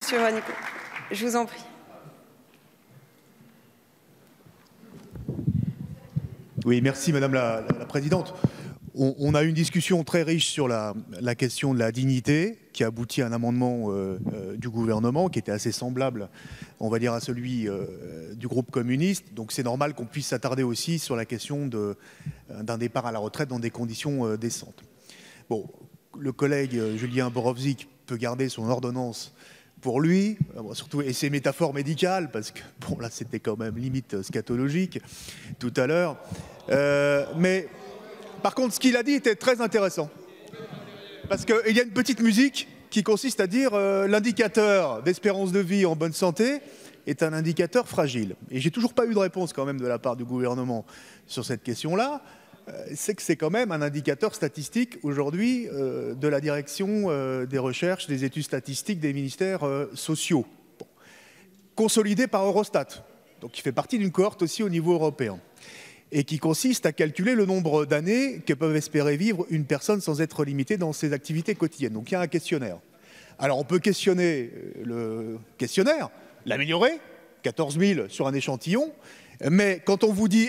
Monsieur Nico, je vous en prie. Oui, merci Madame la Présidente. On a eu une discussion très riche sur la question de la dignité qui a abouti à un amendement du gouvernement qui était assez semblable, on va dire, à celui du groupe communiste. Donc c'est normal qu'on puisse s'attarder aussi sur la question d'un départ à la retraite dans des conditions décentes. Bon, le collègue Julien Borowczyk peut garder son ordonnance pour lui, surtout, et ses métaphores médicales, parce que bon là c'était quand même limite scatologique tout à l'heure. Mais par contre, ce qu'il a dit était très intéressant. Parce qu'il y a une petite musique qui consiste à dire l'indicateur d'espérance de vie en bonne santé est un indicateur fragile. Et j'ai toujours pas eu de réponse quand même de la part du gouvernement sur cette question-là. C'est que c'est quand même un indicateur statistique aujourd'hui de la direction des recherches, des études statistiques des ministères sociaux. Bon. Consolidé par Eurostat, donc qui fait partie d'une cohorte aussi au niveau européen. Et qui consiste à calculer le nombre d'années que peuvent espérer vivre une personne sans être limitée dans ses activités quotidiennes. Donc il y a un questionnaire. Alors on peut questionner le questionnaire, l'améliorer, 14 000 sur un échantillon, mais quand on vous dit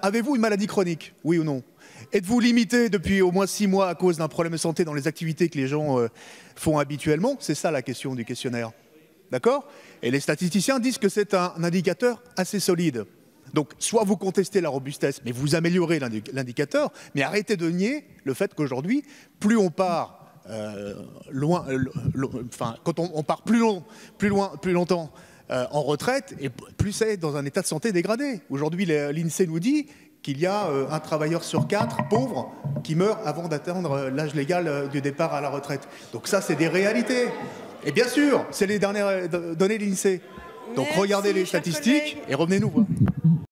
avez-vous une maladie chronique, oui ou non? Êtes-vous limité depuis au moins 6 mois à cause d'un problème de santé dans les activités que les gens font habituellement? C'est ça la question du questionnaire. D'accord? Et les statisticiens disent que c'est un indicateur assez solide. Donc, soit vous contestez la robustesse, mais vous améliorez l'indicateur, mais arrêtez de nier le fait qu'aujourd'hui, plus on part loin, quand on part plus longtemps en retraite, et plus c'est dans un état de santé dégradé. Aujourd'hui, l'INSEE nous dit qu'il y a un travailleur sur 4 pauvres qui meurt avant d'atteindre l'âge légal du départ à la retraite. Donc ça, c'est des réalités. Et bien sûr, c'est les dernières données de l'INSEE. Donc regardez les statistiques et revenez nous voir.